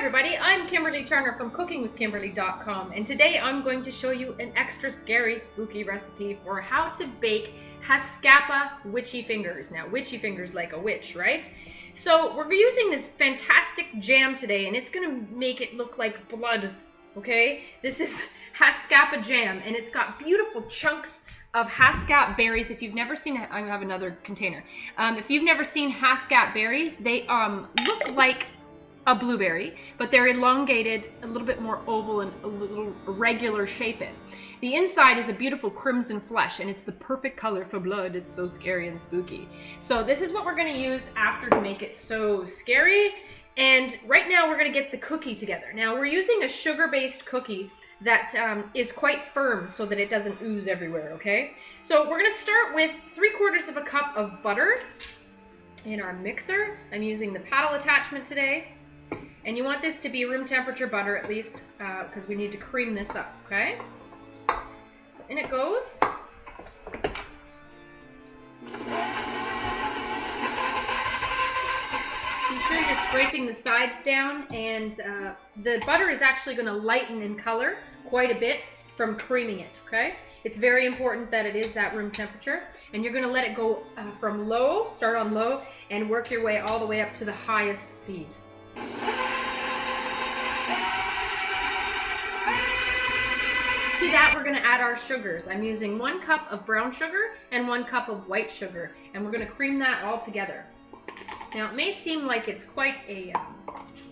everybody, I'm Kimberly Turner from cookingwithkimberly.com, and today I'm going to show you an extra scary, spooky recipe for how to bake Haskapa witchy fingers. Now, witchy fingers like a witch, right? So we're using this fantastic jam today, and it's going to make it look like blood, okay? This is Haskapa jam, and it's got beautiful chunks of Haskap berries. If you've never seen it, I have another container. If you've never seen Haskap berries, they look like a blueberry, but they're elongated, a little bit more oval and a little regular shape in. The inside is a beautiful crimson flesh, and it's the perfect color for blood. It's so scary and spooky. So this is what we're going to use after to make it so scary. And right now we're going to get the cookie together. Now we're using a sugar-based cookie that is quite firm so that it doesn't ooze everywhere, okay? So we're going to start with 3/4 cup of butter in our mixer. I'm using the paddle attachment today. And you want this to be room temperature butter at least, because we need to cream this up, okay? So in it goes. Be sure you're scraping the sides down, and the butter is actually going to lighten in color quite a bit from creaming it, okay? It's very important that it is that room temperature, and you're going to let it go from low, start on low, and work your way all the way up to the highest speed. To that, we're going to add our sugars. I'm using 1 cup of brown sugar and 1 cup of white sugar, and we're going to cream that all together. Now, it may seem like it's quite a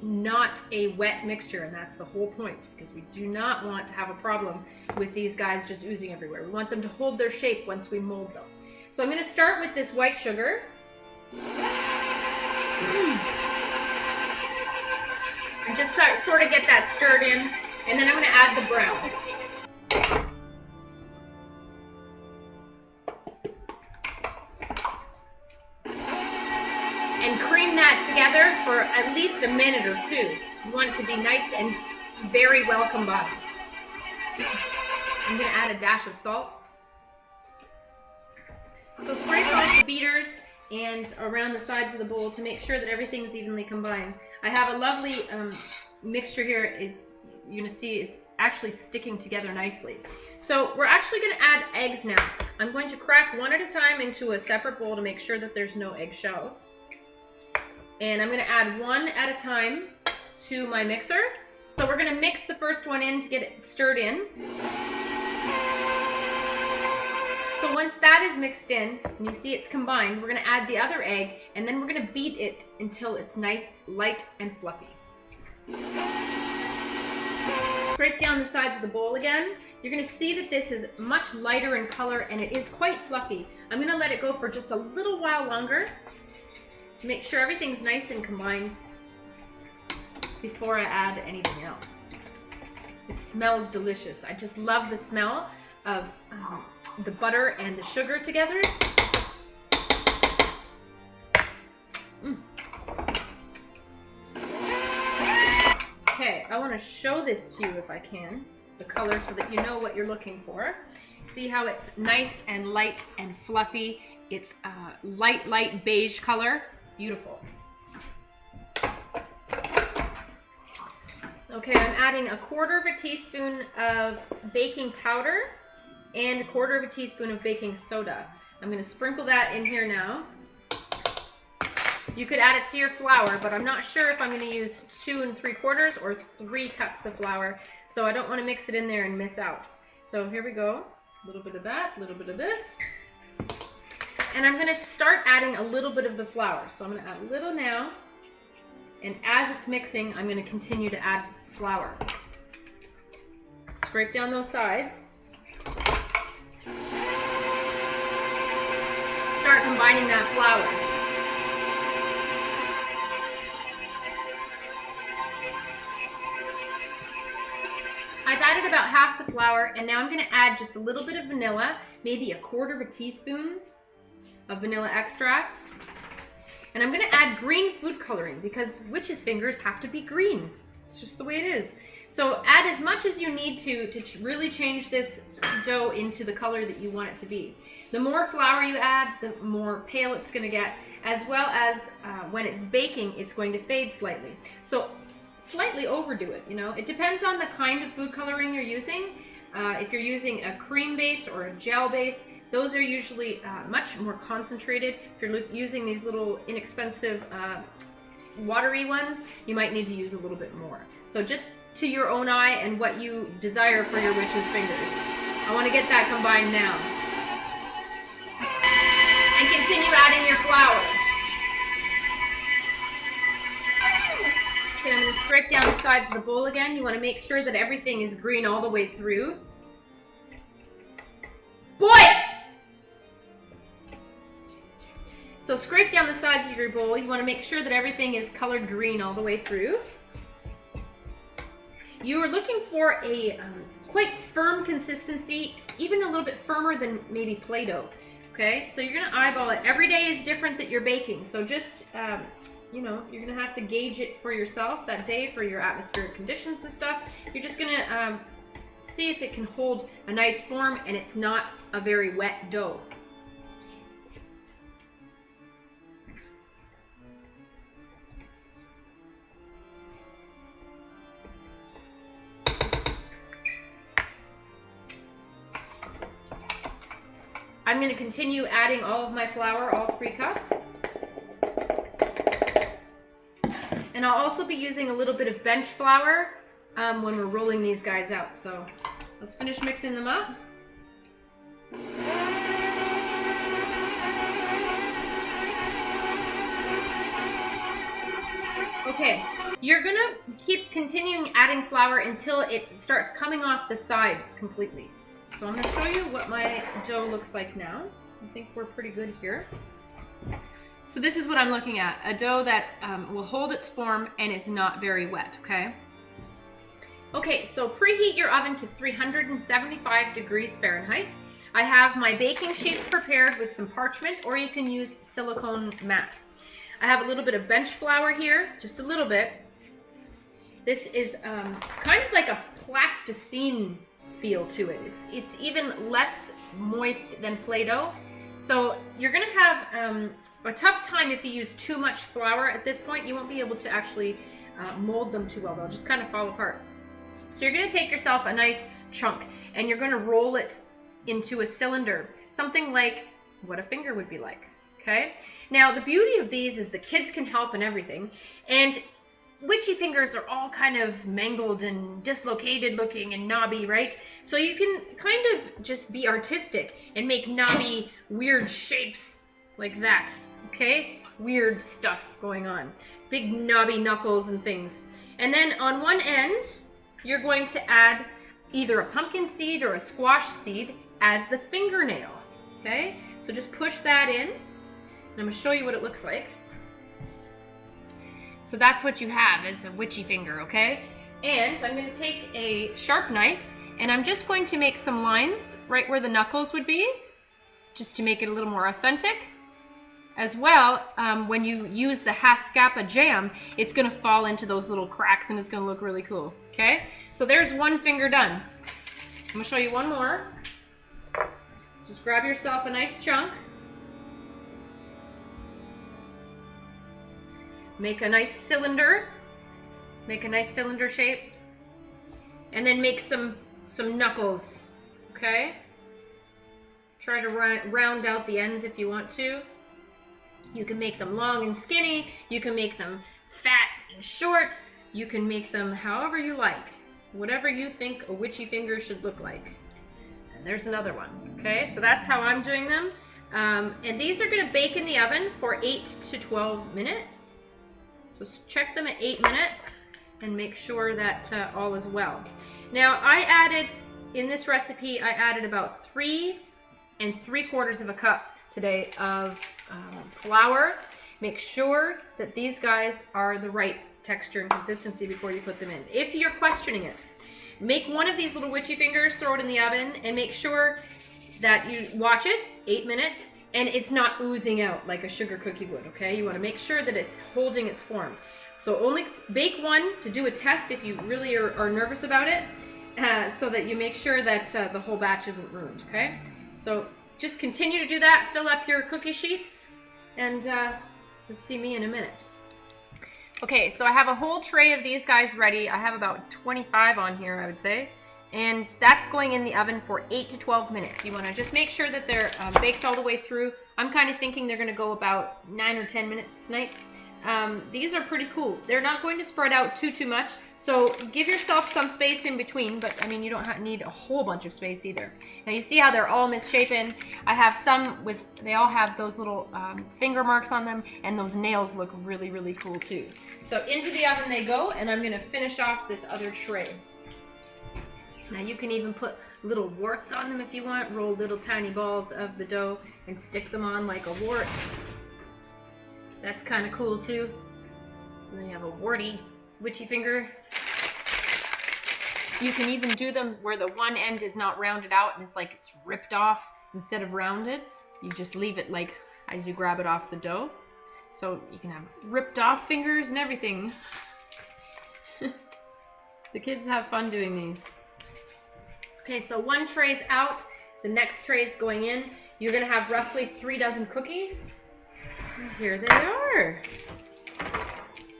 not a wet mixture, and that's the whole point, because we do not want to have a problem with these guys just oozing everywhere. We want them to hold their shape once we mold them. So I'm going to start with this white sugar. And just sort of get that stirred in, and then I'm going to add the brown. And cream that together for at least a minute or two. You want it to be nice and very well combined. I'm going to add a dash of salt. So sprinkle the beaters and around the sides of the bowl to make sure that everything's evenly combined. I have a lovely mixture here. You're going to see it's actually sticking together nicely. So we're actually going to add eggs now. I'm going to crack one at a time into a separate bowl to make sure that there's no eggshells. And I'm going to add one at a time to my mixer. So we're going to mix the first one in to get it stirred in. So once that is mixed in, and you see it's combined, we're going to add the other egg, and then we're going to beat it until it's nice, light, and fluffy. Scrape down the sides of the bowl again. You're going to see that this is much lighter in color, and it is quite fluffy. I'm going to let it go for just a little while longer to make sure everything's nice and combined before I add anything else. It smells delicious. I just love the smell of the butter and the sugar together. Okay, I want to show this to you if I can, the color, so that you know what you're looking for. See how it's nice and light and fluffy. It's a light beige color. Beautiful. Okay, I'm adding 1/4 teaspoon of baking powder and 1/4 teaspoon of baking soda. I'm going to sprinkle that in here now. You could add it to your flour, but I'm not sure if I'm going to use 2 3/4 or 3 cups of flour, so I don't want to mix it in there and miss out. So here we go. A little bit of that, a little bit of this. And I'm going to start adding a little bit of the flour. So I'm going to add a little now, and as it's mixing, I'm going to continue to add flour. Scrape down those sides. Start combining that flour. I've added about half the flour, and now I'm going to add just a little bit of vanilla, maybe 1/4 teaspoon of vanilla extract. And I'm going to add green food coloring because witches' fingers have to be green. It's just the way it is. So add as much as you need to really change this dough into the color that you want it to be. The more flour you add, the more pale it's going to get, as well as when it's baking, it's going to fade slightly. So slightly overdo it, you know. It depends on the kind of food coloring you're using. If you're using a cream base or a gel base, those are usually much more concentrated. If you're using these little inexpensive watery ones, you might need to use a little bit more. So just to your own eye and what you desire for your witch's fingers. I want to get that combined now. And continue adding your flour. Okay, I'm going to scrape down the sides of the bowl again. You want to make sure that everything is green all the way through. Boys! So scrape down the sides of your bowl. You want to make sure that everything is colored green all the way through. You are looking for a quite firm consistency, even a little bit firmer than maybe Play-Doh. Okay, so you're going to eyeball it. Every day is different that you're baking, so just, you know, you're going to have to gauge it for yourself that day for your atmospheric conditions and stuff. You're just going to see if it can hold a nice form and it's not a very wet dough. I'm going to continue adding all of my flour, all 3 cups. And I'll also be using a little bit of bench flour when we're rolling these guys out. So let's finish mixing them up. Okay, you're going to keep continuing adding flour until it starts coming off the sides completely. So I'm going to show you what my dough looks like now. I think we're pretty good here. So this is what I'm looking at, a dough that will hold its form and is not very wet, okay? Okay, so preheat your oven to 375 degrees Fahrenheit. I have my baking sheets prepared with some parchment, or you can use silicone mats. I have a little bit of bench flour here, just a little bit. This is kind of like a plasticine feel to it. It's even less moist than Play-Doh. So you're going to have a tough time if you use too much flour at this point. You won't be able to actually mold them too well. They'll just kind of fall apart. So you're going to take yourself a nice chunk and you're going to roll it into a cylinder, something like what a finger would be like. Okay. Now the beauty of these is the kids can help and everything, and witchy fingers are all kind of mangled and dislocated looking and knobby, right? So you can kind of just be artistic and make knobby, weird shapes like that, okay? Weird stuff going on. Big knobby knuckles and things. And then on one end, you're going to add either a pumpkin seed or a squash seed as the fingernail, okay? So just push that in, and I'm gonna show you what it looks like. So that's what you have as a witchy finger, okay? And I'm going to take a sharp knife and I'm just going to make some lines right where the knuckles would be, just to make it a little more authentic. As well, when you use the Haskapa jam, it's going to fall into those little cracks and it's going to look really cool, okay? So there's one finger done. I'm going to show you one more. Just grab yourself a nice chunk. Make a nice cylinder shape, and then make some knuckles, okay? Try to round out the ends if you want to. You can make them long and skinny, you can make them fat and short, you can make them however you like, whatever you think a witchy finger should look like. And there's another one, okay? So that's how I'm doing them. And these are gonna bake in the oven for 8 to 12 minutes. So check them at 8 minutes and make sure that all is well. Now I added, in this recipe, I added about 3 3/4 cups today of flour. Make sure that these guys are the right texture and consistency before you put them in. If you're questioning it, make one of these little witchy fingers, throw it in the oven, and make sure that you watch it 8 minutes and it's not oozing out like a sugar cookie would, okay? You want to make sure that it's holding its form. So only bake one to do a test if you really are nervous about it, so that you make sure that the whole batch isn't ruined, okay? So just continue to do that, fill up your cookie sheets, and you'll see me in a minute. Okay, so I have a whole tray of these guys ready. I have about 25 on here, I would say. And that's going in the oven for 8 to 12 minutes. You want to just make sure that they're baked all the way through. I'm kind of thinking they're going to go about 9 or 10 minutes tonight. These are pretty cool. They're not going to spread out too much, so give yourself some space in between, but I mean, you don't need a whole bunch of space either. Now you see how they're all misshapen. I have some with, they all have those little finger marks on them, and those nails look really cool too. So into the oven they go, and I'm going to finish off this other tray. Now you can even put little warts on them if you want. Roll little tiny balls of the dough and stick them on like a wart. That's kind of cool too. And then you have a warty witchy finger. You can even do them where the one end is not rounded out and it's like it's ripped off instead of rounded. You just leave it like as you grab it off the dough. So you can have ripped off fingers and everything. The kids have fun doing these. Okay, so one tray's out, the next tray's going in. You're gonna have roughly 3 dozen cookies. And here they are.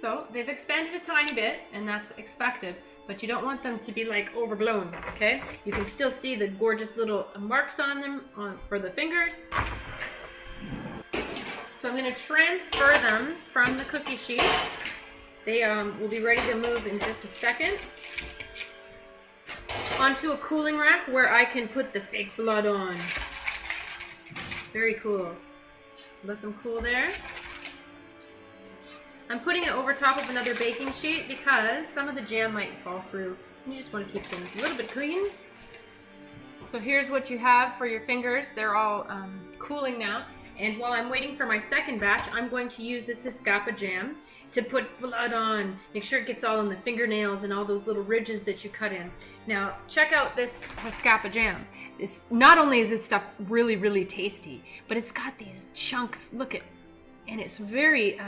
So they've expanded a tiny bit, and that's expected, but you don't want them to be like overblown, okay? You can still see the gorgeous little marks on them for the fingers. So I'm gonna transfer them from the cookie sheet. They will be ready to move in just a second. Onto a cooling rack where I can put the fake blood on. Very cool. Let them cool there. I'm putting it over top of another baking sheet because some of the jam might fall through. You just want to keep things a little bit clean. So here's what you have for your fingers. They're all cooling now. And while I'm waiting for my second batch, I'm going to use this Haskapa jam to put blood on. Make sure it gets all in the fingernails and all those little ridges that you cut in. Now, check out this Haskapa jam. Not only is this stuff really tasty, but it's got these chunks, look at, and it's very,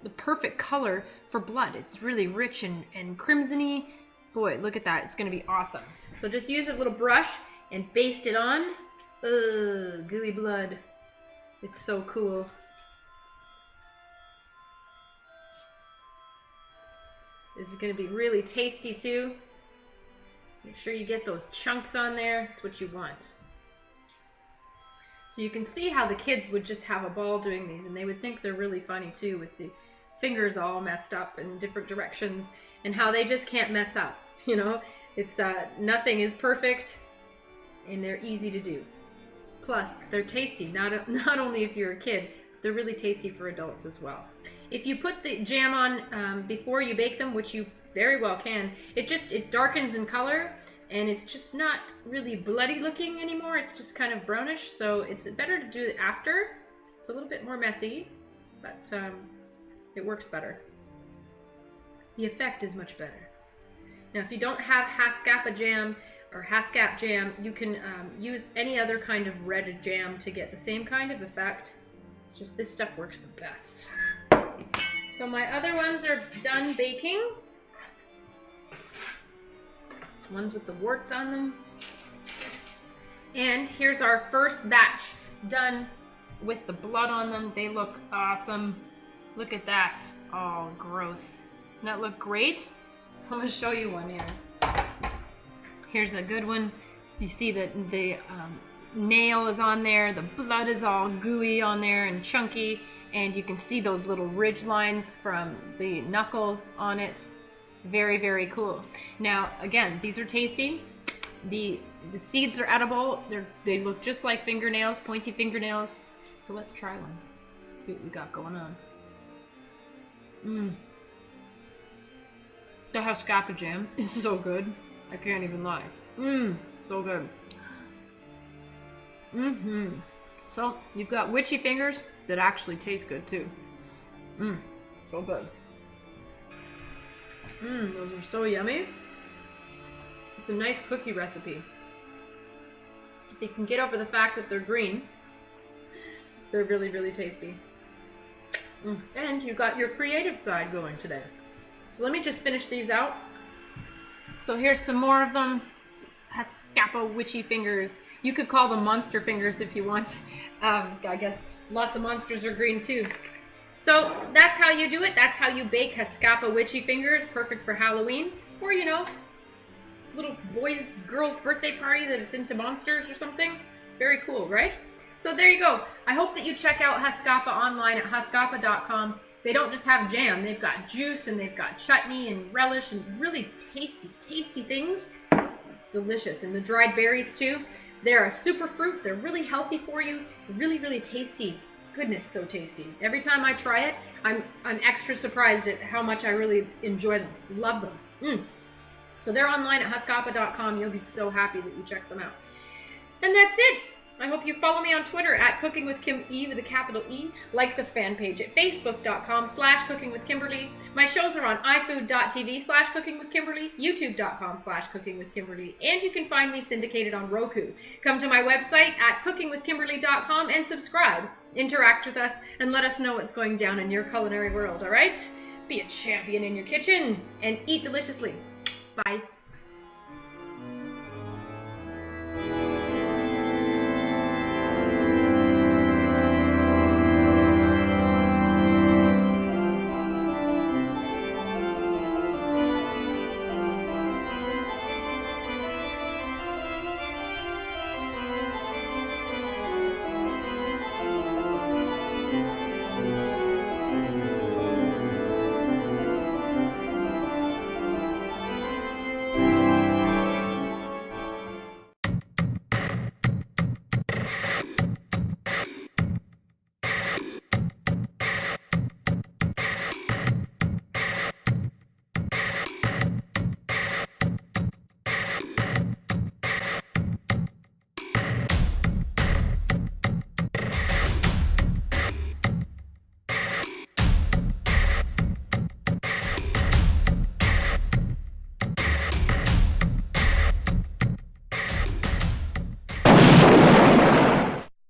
the perfect color for blood. It's really rich and crimsony. Boy, look at that, it's gonna be awesome. So just use a little brush and baste it on. Ugh, gooey blood. It's so cool. This is going to be really tasty too. Make sure you get those chunks on there. That's what you want. So you can see how the kids would just have a ball doing these, and they would think they're really funny too, with the fingers all messed up in different directions, and how they just can't mess up. You know, it's nothing is perfect, and they're easy to do. Plus, they're tasty. Not only if you're a kid, they're really tasty for adults as well. If you put the jam on before you bake them, which you very well can, it darkens in color, and it's just not really bloody looking anymore. It's just kind of brownish, so it's better to do it after. It's a little bit more messy, but it works better. The effect is much better. Now, if you don't have Haskapa jam or Haskap jam, you can use any other kind of red jam to get the same kind of effect. It's just this stuff works the best. So my other ones are done baking. Ones with the warts on them. And here's our first batch done with the blood on them. They look awesome. Look at that. Oh, gross. Doesn't that look great? I'm gonna show you one here. Here's a good one. You see that the nail is on there, the blood is all gooey on there and chunky, and you can see those little ridge lines from the knuckles on it. Very cool. Now again, these are tasty. The seeds are edible. They look just like fingernails, pointy fingernails. So let's try one. See what we got going on. The Haskapa jam is so good. I can't even lie. So good. So you've got witchy fingers that actually taste good too. So good. Those are so yummy. It's a nice cookie recipe. If you can get over the fact that they're green, they're really tasty. And you got your creative side going today. So let me just finish these out. So here's some more of them. Haskapa witchy fingers. You could call them monster fingers if you want. I guess lots of monsters are green too. So that's how you do it. That's how you bake Haskapa witchy fingers, perfect for Halloween, or you know, little boys, girls' birthday party that it's into monsters or something. Very cool, right? So there you go. I hope that you check out Haskapa online at haskapa.com. They don't just have jam, they've got juice and they've got chutney and relish and really tasty, tasty things. Delicious. And the dried berries too. They're a superfruit. They're really healthy for you. Really, really tasty. Goodness, so tasty. Every time I try it, I'm extra surprised at how much I really enjoy them. Love them. So they're online at haskapa.com. You'll be so happy that you checked them out. And that's it. I hope you follow me on Twitter at Cooking with Kim E with a capital E. Like the fan page at facebook.com/cookingwithkimberly. My shows are on ifood.tv/cookingwithkimberly, youtube.com/cookingwithkimberly, and you can find me syndicated on Roku. Come to my website at cookingwithkimberly.com and subscribe. Interact with us and let us know what's going down in your culinary world, all right? Be a champion in your kitchen and eat deliciously. Bye.